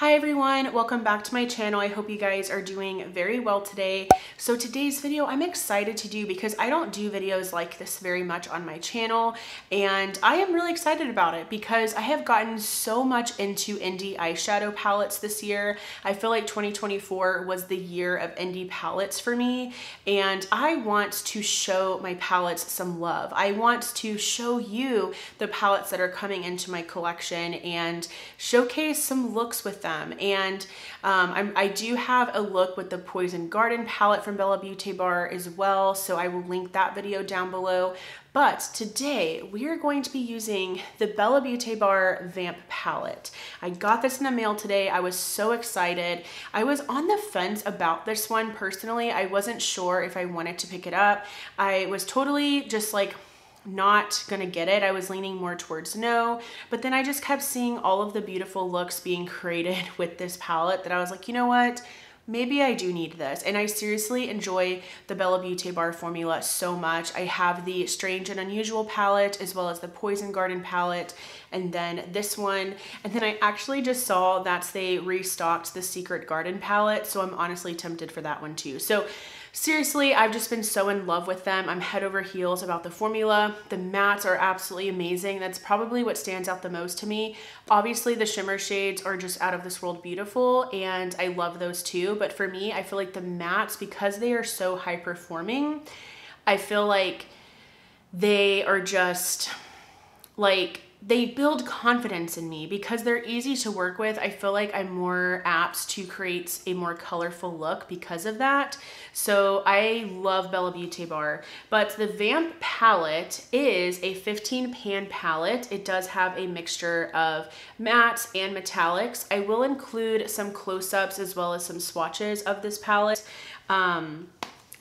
Hi everyone, welcome back to my channel. I hope you guys are doing very well today. So today's video I'm excited to do because I don't do videos like this very much on my channel, and I am really excited about it because I have gotten so much into indie eyeshadow palettes this year. I feel like 2024 was the year of indie palettes for me, and I want to show my palettes some love. I want to show you the palettes that are coming into my collection and showcase some looks with them. And I do have a look with the Poison Garden palette from Bella Beaute Bar as well, so I will link that video down below. But today we are going to be using the Bella Beaute Bar Vamp palette. I got this in the mail today. I was so excited. I was on the fence about this one personally. I wasn't sure if I wanted to pick it up. I was totally just like not gonna get it. I was leaning more towards no, but then I just kept seeing all of the beautiful looks being created with this palette that I was like, you know what? Maybe I do need this. And I seriously enjoy the Bella Beaute Bar formula so much. I have the Strange and Unusual palette as well as the Poison Garden palette, and then this one. And then I actually just saw that they restocked the Secret Garden palette, so I'm honestly tempted for that one too. So seriously, I've just been so in love with them. I'm head over heels about the formula. The mattes are absolutely amazing. That's probably what stands out the most to me. Obviously, the shimmer shades are just out of this world beautiful, and I love those too. But for me, I feel like the mattes, because they are so high performing, I feel like they are just like, they build confidence in me because they're easy to work with. I feel like I'm more apt to create a more colorful look because of that. So I love Bella Beaute Bar, but the Vamp palette is a 15 pan palette. It does have a mixture of mattes and metallics. I will include some close-ups as well as some swatches of this palette.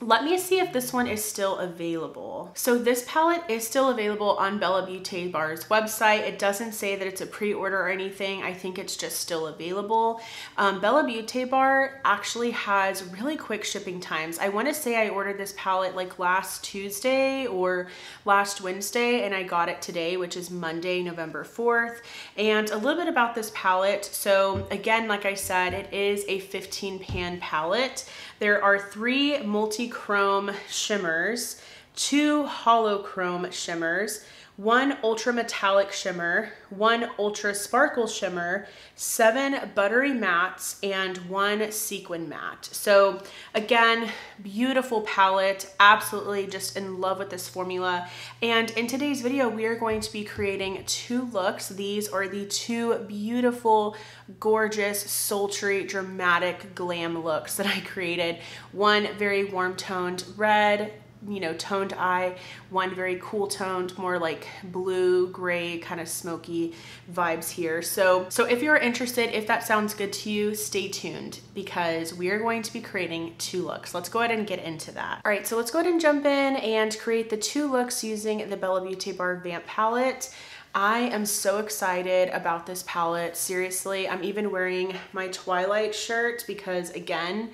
Let me see if this one is still available. So this palette is still available on Bella Beaute Bar's website. It doesn't say that it's a pre-order or anything. I think it's just still available. Bella Beaute Bar actually has really quick shipping times. I want to say I ordered this palette like last Tuesday or last Wednesday, and I got it today, which is Monday, November 4th. And a little bit about this palette. So again, like I said, it is a 15 pan palette. There are 3 multi-chrome shimmers, 2 hollow chrome shimmers, 1 ultra metallic shimmer, 1 ultra sparkle shimmer, 7 buttery mattes, and 1 sequin matte. So again, beautiful palette, absolutely just in love with this formula. And in today's video, we are going to be creating 2 looks. These are the 2 beautiful, gorgeous, sultry, dramatic glam looks that I created. One very warm toned red, you know, toned eye, one very cool toned, more like blue, gray, kind of smoky vibes here. So if you're interested, if that sounds good to you, stay tuned because we are going to be creating 2 looks. Let's go ahead and get into that. All right, so let's go ahead and jump in and create the 2 looks using the Bella Beaute Bar Vamp palette. I am so excited about this palette. Seriously, I'm even wearing my Twilight shirt because again,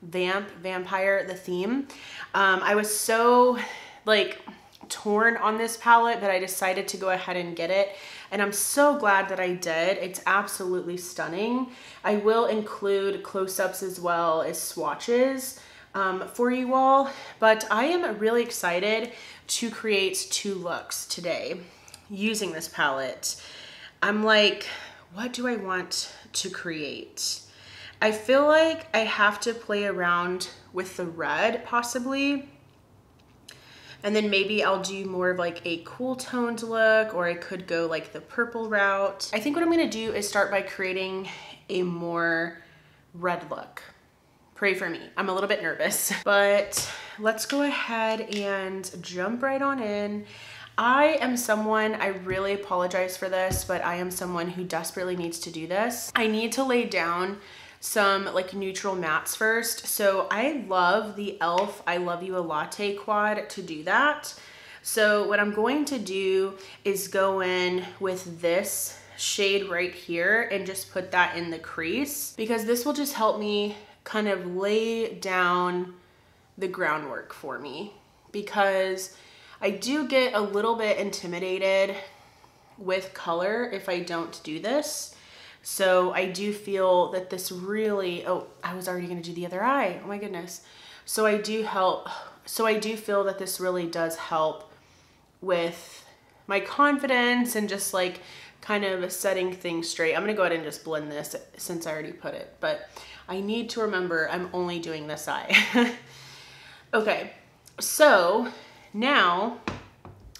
vampire, the theme. I was so like torn on this palette that I decided to go ahead and get it, and I'm so glad that I did. It's absolutely stunning. I will include close-ups as well as swatches for you all, but I am really excited to create 2 looks today using this palette. I'm like, what do I want to create? I feel like I have to play around with the red possibly, and then maybe I'll do more of like a cool toned look, or I could go like the purple route. I think what I'm gonna do is start by creating a more red look. Pray for me, I'm a little bit nervous, but let's go ahead and jump right on in. I am someone, I really apologize for this, but I am someone who desperately needs to do this. I need to lay down some like neutral mattes first. So I love the e.l.f. I Love You a Latte quad to do that. So what I'm going to do is go in with this shade right here and just put that in the crease, because this will just help me kind of lay down the groundwork for me, because I do get a little bit intimidated with color if I don't do this. So I do feel that this really, oh, I was already gonna do the other eye. Oh my goodness. So I do feel that this really does help with my confidence and just like kind of setting things straight. I'm gonna go ahead and just blend this since I already put it, but I need to remember I'm only doing this eye. Okay, so now,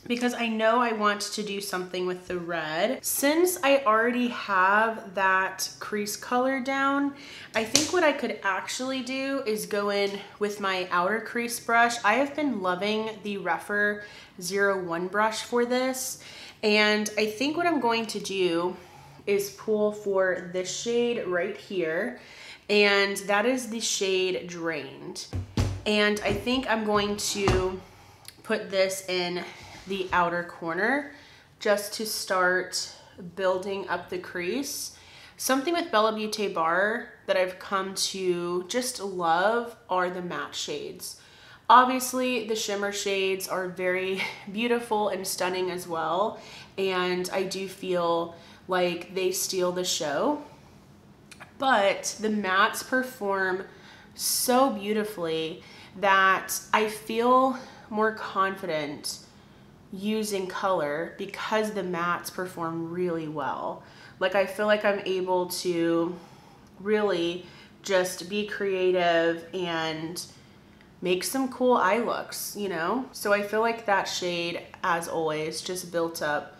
because I know I want to do something with the red, since I already have that crease color down, I think what I could actually do is go in with my outer crease brush. I have been loving the Rephr 01 brush for this, and I think what I'm going to do is pull for this shade right here, and that is the shade Drained. And I think I'm going to put this in the outer corner just to start building up the crease. Something with Bella Beaute Bar that I've come to just love are the matte shades. Obviously, the shimmer shades are very beautiful and stunning as well, and I do feel like they steal the show. But the mattes perform so beautifully that I feel more confident using color because the mattes perform really well. Like, I feel like I'm able to really just be creative and make some cool eye looks, you know? So I feel like that shade, as always, just built up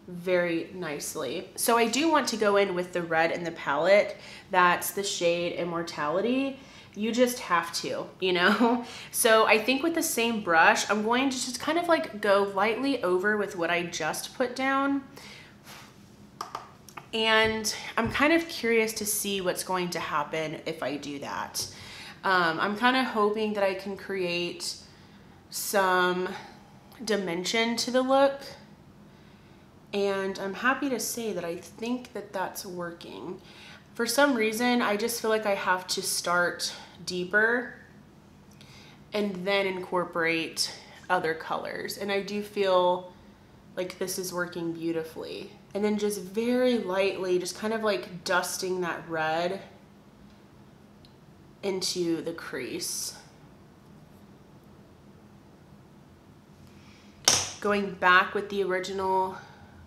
very nicely. So I do want to go in with the red in the palette. That's the shade Immortality. You just have to, you know? So I think with the same brush, I'm going to just kind of like go lightly over with what I just put down. And I'm kind of curious to see what's going to happen if I do that. I'm kind of hoping that I can create some dimension to the look. And I'm happy to say that I think that that's working. For some reason, I just feel like I have to start deeper and then incorporate other colors. And I do feel like this is working beautifully. And then just very lightly, just kind of like dusting that red into the crease. Going back with the original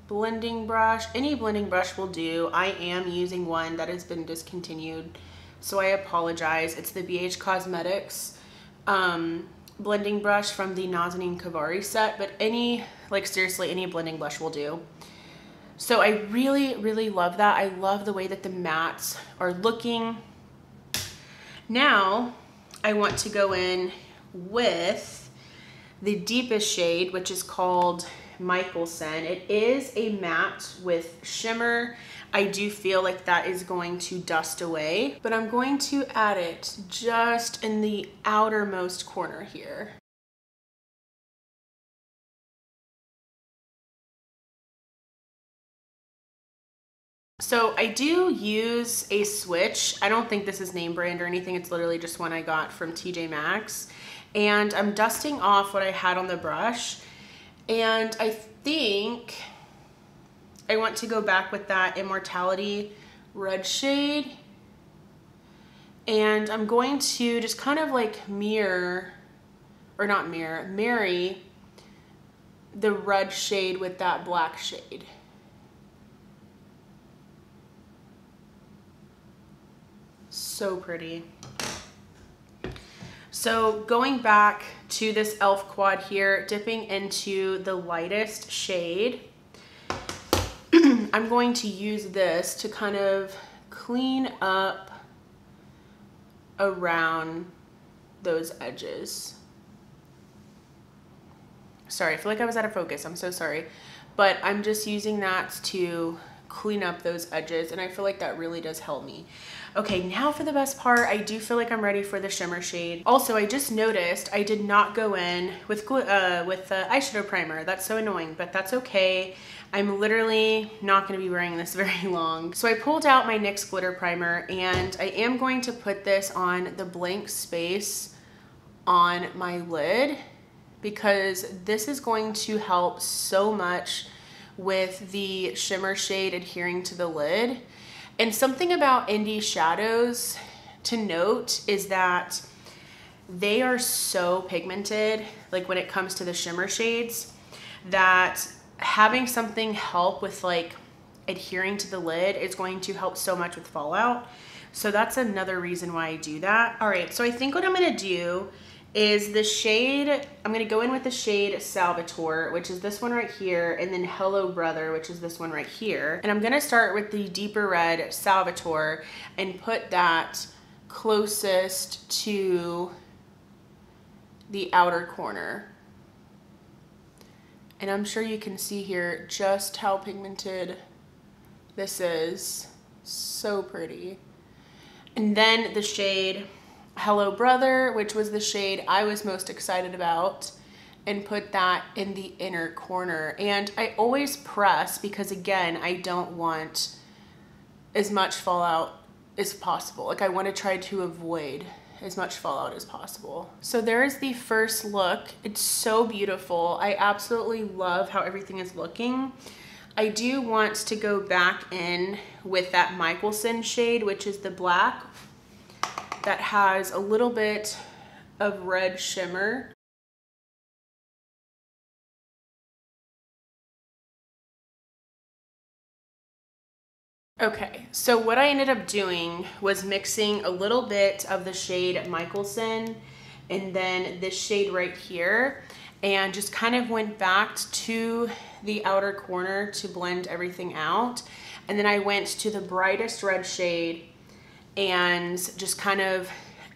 blending brush. Any blending brush will do. I am using one that has been discontinued, so I apologize. It's the BH Cosmetics blending brush from the Nazanin Kavari set, but any, like seriously, any blending brush will do. So I really, really love that. I love the way that the mattes are looking. Now I want to go in with the deepest shade, which is called Michelson. It is a matte with shimmer. I do feel like that is going to dust away, but I'm going to add it just in the outermost corner here. So I do use a switch. I don't think this is name brand or anything. It's literally just one I got from TJ Maxx. And I'm dusting off what I had on the brush. And I think I want to go back with that Immortality red shade. And I'm going to just kind of like mirror, or not mirror, marry the red shade with that black shade. So pretty. So going back to this e.l.f. quad here, dipping into the lightest shade, I'm going to use this to kind of clean up around those edges. Sorry, I feel like I was out of focus. I'm so sorry. But I'm just using that to clean up those edges, and I feel like that really does help me. Okay, now for the best part. I do feel like I'm ready for the shimmer shade. Also, I just noticed I did not go in with eyeshadow primer. That's so annoying, but that's okay. I'm literally not gonna be wearing this very long. So I pulled out my NYX glitter primer, and I am going to put this on the blank space on my lid, because this is going to help so much with the shimmer shade adhering to the lid. And something about indie shadows to note is that they are so pigmented, like when it comes to the shimmer shades, that having something help with like adhering to the lid is going to help so much with fallout. So that's another reason why I do that. All right, so I think what I'm gonna do is the shade, I'm gonna go in with the shade Salvatore, which is this one right here, and then Hello Brother, which is this one right here. And I'm gonna start with the deeper red Salvatore and put that closest to the outer corner. And I'm sure you can see here just how pigmented this is. So pretty. And then the shade Hello Brother, which was the shade I was most excited about, and put that in the inner corner. And I always press because, again, I don't want as much fallout as possible. Like, I want to try to avoid as much fallout as possible. So there's the first look. It's so beautiful. I absolutely love how everything is looking. I do want to go back in with that Michelson shade, which is the black that has a little bit of red shimmer. Okay, so what I ended up doing was mixing a little bit of the shade Michelson and then this shade right here, and just kind of went back to the outer corner to blend everything out. And then I went to the brightest red shade and just kind of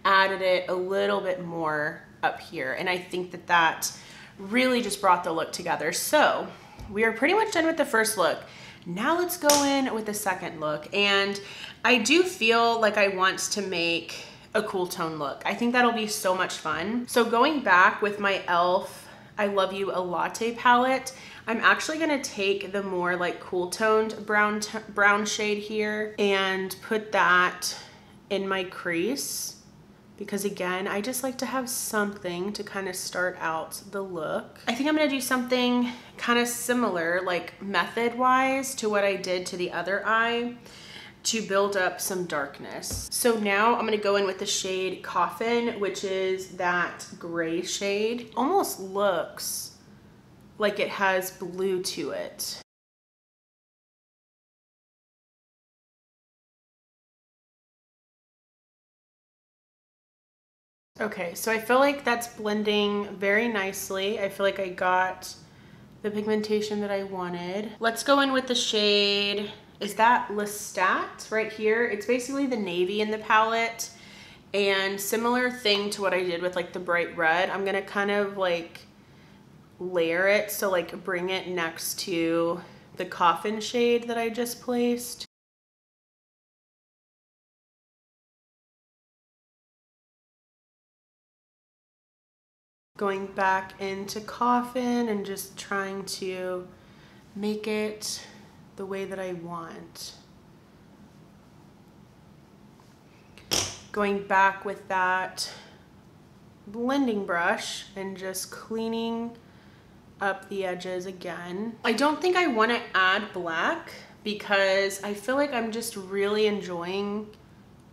added it a little bit more up here. And I think that that really just brought the look together. So we are pretty much done with the first look. Now let's go in with the second look. And I do feel like I want to make a cool tone look. I think that'll be so much fun. So going back with my e.l.f. I Love You a Latte palette, I'm actually gonna take the more like cool toned brown shade here and put that in my crease, because again, I just like to have something to kind of start out the look. I think I'm gonna do something kind of similar, like method wise, to what I did to the other eye to build up some darkness. So now I'm gonna go in with the shade Coffin, which is that gray shade. Almost looks like it has blue to it. Okay, so I feel like that's blending very nicely. I feel like I got the pigmentation that I wanted. Let's go in with the shade, is that Lestat right here? It's basically the navy in the palette, and similar thing to what I did with like the bright red. I'm gonna kind of like layer it, so like bring it next to the Coffin shade that I just placed. Going back into Coffin and just trying to make it the way that I want. Going back with that blending brush and just cleaning up the edges again. I don't think I want to add black because I feel like I'm just really enjoying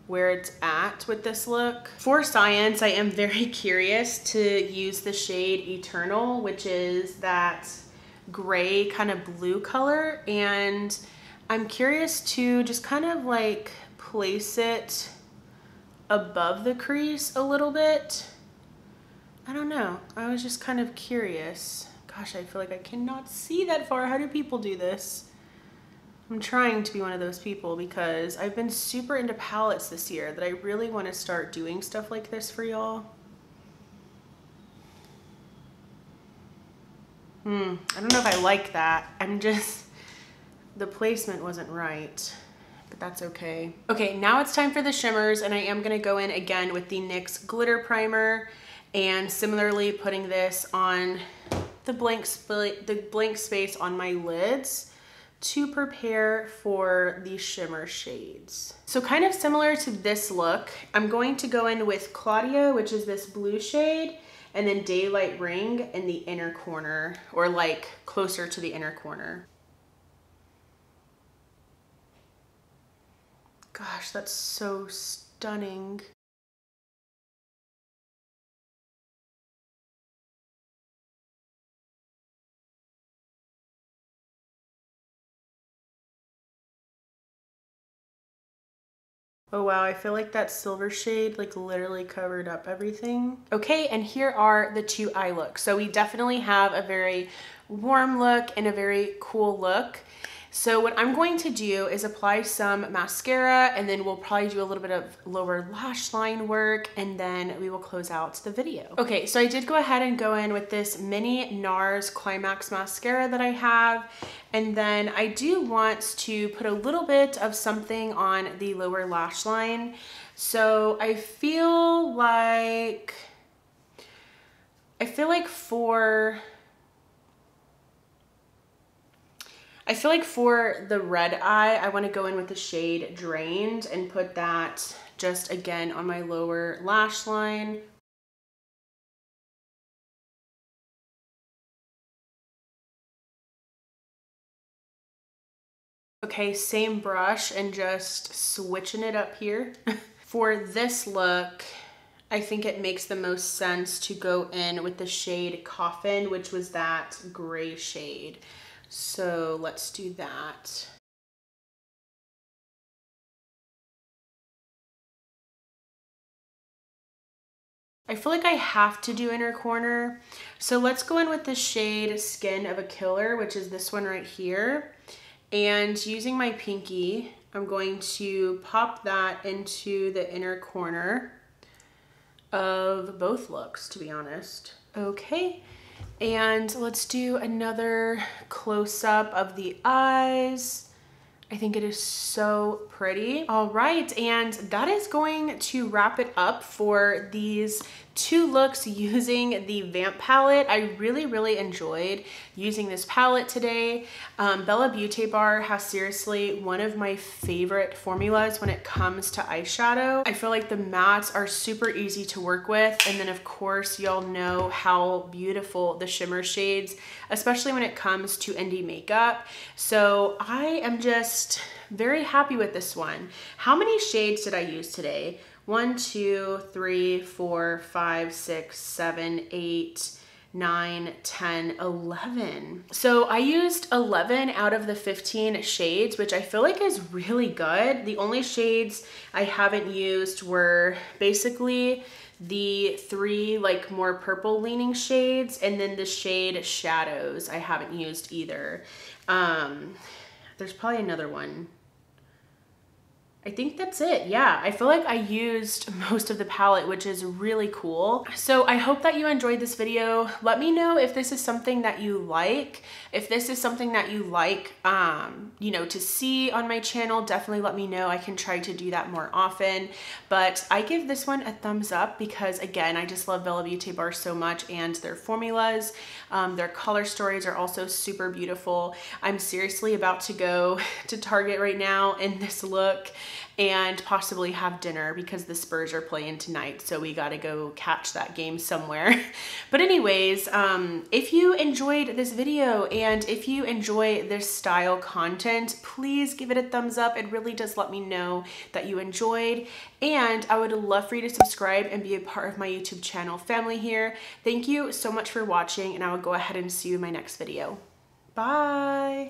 where it's at with this look. For science, I am very curious to use the shade Eternal, which is that gray kind of blue color, and I'm curious to just kind of like place it above the crease a little bit. I don't know, I was just kind of curious. Gosh, I feel like I cannot see that far. How do people do this? I'm trying to be one of those people because I've been super into palettes this year that I really want to start doing stuff like this for y'all. I don't know if I like that. The placement wasn't right, but that's okay. Okay, now it's time for the shimmers, and I am gonna go in again with the NYX Glitter Primer, and similarly putting this on the blank space on my lids to prepare for the shimmer shades. So kind of similar to this look, I'm going to go in with Claudia, which is this blue shade, and then Daylight Ring in the inner corner, or like closer to the inner corner. Gosh, that's so stunning. Oh wow, I feel like that silver shade like literally covered up everything. Okay, and here are the two eye looks. So we definitely have a very warm look and a very cool look. So what I'm going to do is apply some mascara, and then we'll probably do a little bit of lower lash line work, and then we will close out the video. Okay, so I did go ahead and go in with this mini NARS Climax mascara that I have. And then I do want to put a little bit of something on the lower lash line. So I feel like for the red eye, I want to go in with the shade Drained and put that just again on my lower lash line. Okay, same brush and just switching it up here. For this look, I think it makes the most sense to go in with the shade Coffin, which was that gray shade. So let's do that. I feel like I have to do inner corner. So let's go in with the shade Skin of a Killer, which is this one right here. And using my pinky, I'm going to pop that into the inner corner of both looks, to be honest. Okay, and let's do another close-up of the eyes. I think it is so pretty. All right, and that is going to wrap it up for these two looks using the Vamp palette. I really enjoyed using this palette today. Bella Beaute Bar has seriously one of my favorite formulas when it comes to eyeshadow. I feel like the mattes are super easy to work with, and then of course y'all know how beautiful the shimmer shades, especially when it comes to indie makeup. So I am just very happy with this one. How many shades did I use today? 1, 2, 3, 4, 5, 6, 7, 8, 9, 10, 11. So I used 11 out of the 15 shades, which I feel like is really good. The only shades I haven't used were basically the 3 like more purple leaning shades, and then the shade Shadows I haven't used either. There's probably another one. I think that's it. Yeah, I feel like I used most of the palette, which is really cool. So I hope that you enjoyed this video. Let me know if this is something that you like. If this is something that you like, you know, to see on my channel, definitely let me know. I can try to do that more often. But I give this one a thumbs up because, again, I just love Bella Beaute Bar so much, and their formulas, their color stories are also super beautiful. I'm seriously about to go to Target right now in this look and possibly have dinner because the Spurs are playing tonight, so we gotta go catch that game somewhere. But anyways, if you enjoyed this video and if you enjoy this style content, please give it a thumbs up. It really does let me know that you enjoyed, and I would love for you to subscribe and be a part of my YouTube channel family here. Thank you so much for watching, and I will go ahead and see you in my next video. Bye!